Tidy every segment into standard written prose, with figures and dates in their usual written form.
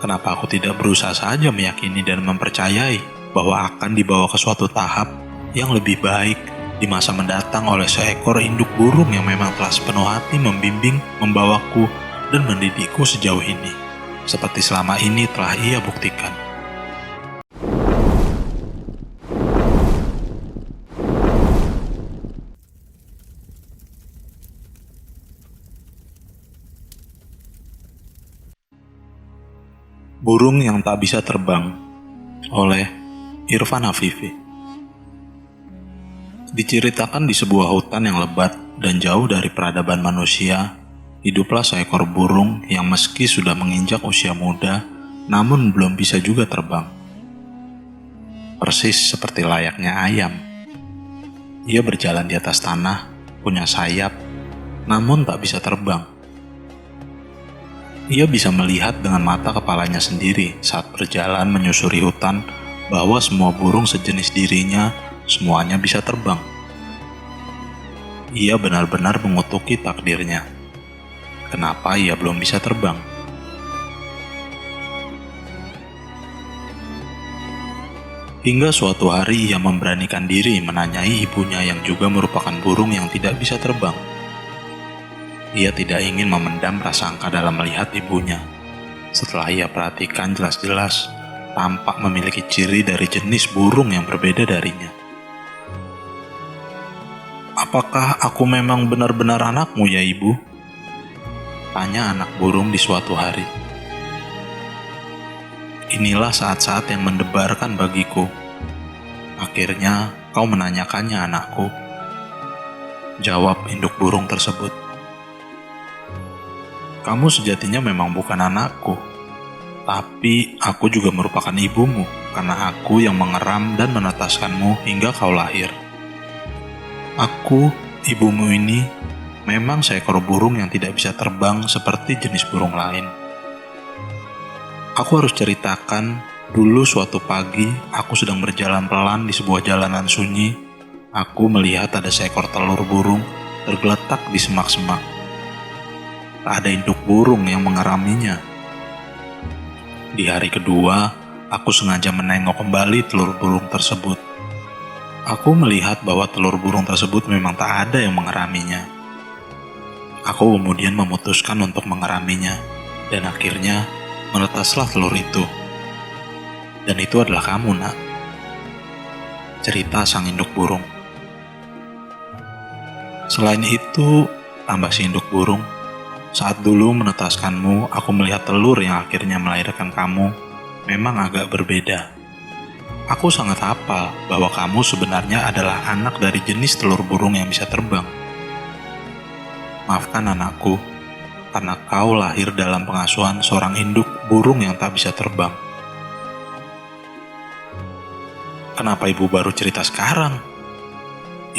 Kenapa aku tidak berusaha saja meyakini dan mempercayai bahwa akan dibawa ke suatu tahap yang lebih baik di masa mendatang oleh seekor induk burung yang memang telah sepenuh hati membimbing, membawaku, dan mendidikku sejauh ini, seperti selama ini telah ia buktikan. Burung yang tak bisa terbang oleh Irfan Afifi. Diceritakan di sebuah hutan yang lebat dan jauh dari peradaban manusia, hiduplah seekor burung yang meski sudah menginjak usia muda, namun belum bisa juga terbang. Persis seperti layaknya ayam. Ia berjalan di atas tanah, punya sayap, namun tak bisa terbang. Ia bisa melihat dengan mata kepalanya sendiri saat berjalan menyusuri hutan bahwa semua burung sejenis dirinya semuanya bisa terbang. Ia benar-benar mengutuki takdirnya. Kenapa ia belum bisa terbang? Hingga suatu hari ia memberanikan diri menanyai ibunya yang juga merupakan burung yang tidak bisa terbang. Ia tidak ingin memendam prasangka dalam melihat ibunya. Setelah ia perhatikan jelas-jelas, tampak memiliki ciri dari jenis burung yang berbeda darinya. "Apakah aku memang benar-benar anakmu ya ibu?" tanya anak burung di suatu hari. "Inilah saat-saat yang mendebarkan bagiku. Akhirnya kau menanyakannya anakku," jawab induk burung tersebut. "Kamu sejatinya memang bukan anakku, tapi aku juga merupakan ibumu karena aku yang mengeram dan menetaskanmu hingga kau lahir. Aku, ibumu ini, memang seekor burung yang tidak bisa terbang seperti jenis burung lain. Aku harus ceritakan, dulu suatu pagi aku sedang berjalan pelan di sebuah jalanan sunyi. Aku melihat ada seekor telur burung tergeletak di semak-semak. Tak ada induk burung yang mengeraminya. Di hari kedua, aku sengaja menengok kembali telur burung tersebut. Aku melihat bahwa telur burung tersebut memang tak ada yang mengeraminya. Aku kemudian memutuskan untuk mengeraminya, dan akhirnya menetaslah telur itu. Dan itu adalah kamu, nak," cerita sang induk burung. "Selain itu," tambah si induk burung, "saat dulu menetaskanmu, aku melihat telur yang akhirnya melahirkan kamu memang agak berbeda. Aku sangat hafal bahwa kamu sebenarnya adalah anak dari jenis telur burung yang bisa terbang. Maafkan anakku, karena kau lahir dalam pengasuhan seorang induk burung yang tak bisa terbang." "Kenapa ibu baru cerita sekarang?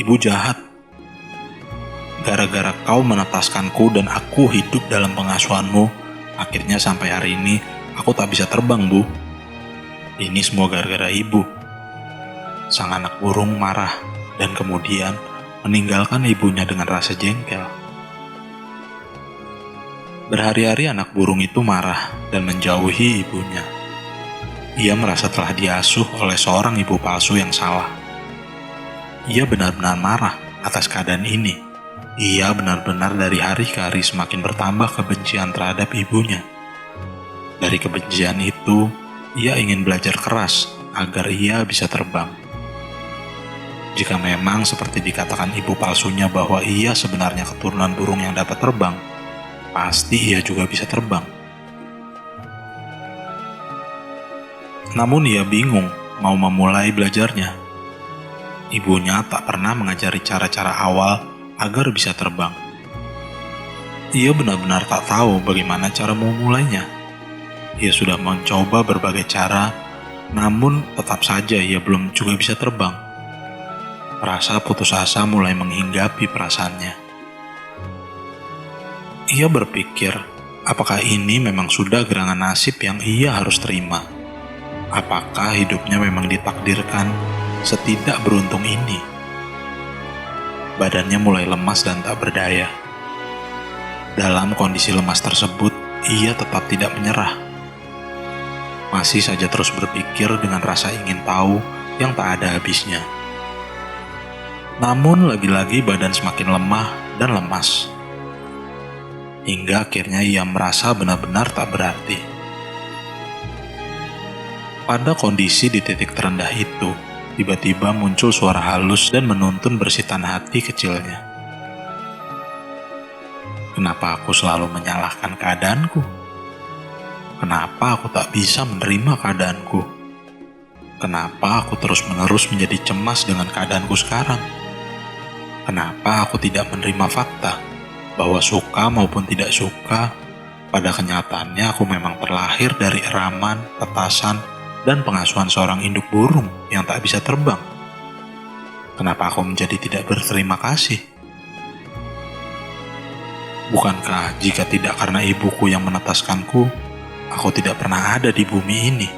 Ibu jahat. Gara-gara kau menetaskanku dan aku hidup dalam pengasuhanmu, akhirnya sampai hari ini aku tak bisa terbang, Bu. Ini semua gara-gara ibu." Sang anak burung marah dan kemudian meninggalkan ibunya dengan rasa jengkel. Berhari-hari anak burung itu marah dan menjauhi ibunya. Ia merasa telah diasuh oleh seorang ibu palsu yang salah. Ia benar-benar marah atas keadaan ini. Ia benar-benar dari hari ke hari semakin bertambah kebencian terhadap ibunya. Dari kebencian itu, ia ingin belajar keras agar ia bisa terbang. Jika memang seperti dikatakan ibu palsunya bahwa ia sebenarnya keturunan burung yang dapat terbang, pasti ia juga bisa terbang. Namun ia bingung mau memulai belajarnya. Ibunya tak pernah mengajari cara-cara awal agar bisa terbang. Ia benar-benar tak tahu bagaimana cara memulainya. Ia sudah mencoba berbagai cara, namun tetap saja ia belum juga bisa terbang. Rasa putus asa mulai menghinggapi perasaannya. Ia berpikir, apakah ini memang sudah gerangan nasib yang ia harus terima? Apakah hidupnya memang ditakdirkan setidak beruntung ini? Badannya mulai lemas dan tak berdaya. Dalam kondisi lemas tersebut, ia tetap tidak menyerah. Masih saja terus berpikir dengan rasa ingin tahu yang tak ada habisnya. Namun lagi-lagi badan semakin lemah dan lemas. Hingga akhirnya ia merasa benar-benar tak berarti. Pada kondisi di titik terendah itu, tiba-tiba muncul suara halus dan menuntun bersitan hati kecilnya. Kenapa aku selalu menyalahkan keadaanku? Kenapa aku tak bisa menerima keadaanku? Kenapa aku terus-menerus menjadi cemas dengan keadaanku sekarang? Kenapa aku tidak menerima fakta bahwa suka maupun tidak suka, pada kenyataannya aku memang terlahir dari eraman, tetasan, dan pengasuhan seorang induk burung yang tak bisa terbang? Kenapa aku menjadi tidak berterima kasih? Bukankah jika tidak karena ibuku yang menetaskanku, aku tidak pernah ada di bumi ini?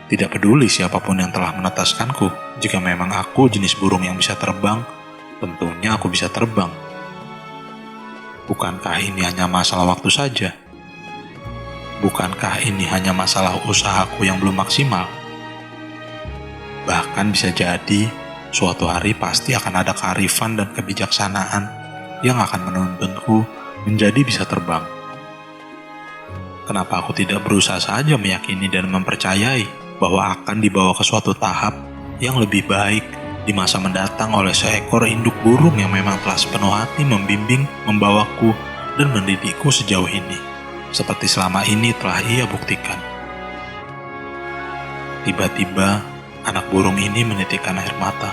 Tidak peduli siapapun yang telah menetaskanku, jika memang aku jenis burung yang bisa terbang, tentunya aku bisa terbang. Bukankah ini hanya masalah waktu saja? Bukankah ini hanya masalah usahaku yang belum maksimal? Bahkan bisa jadi, suatu hari pasti akan ada kearifan dan kebijaksanaan yang akan menuntunku menjadi bisa terbang. Kenapa aku tidak berusaha saja meyakini dan mempercayai bahwa akan dibawa ke suatu tahap yang lebih baik di masa mendatang oleh seekor induk burung yang memang telah sepenuh hati membimbing, membawaku, dan mendidikku sejauh ini, seperti selama ini telah ia buktikan. Tiba-tiba, anak burung ini menitikkan air mata.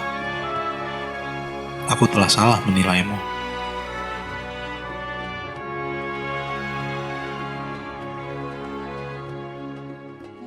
Aku telah salah menilaimu.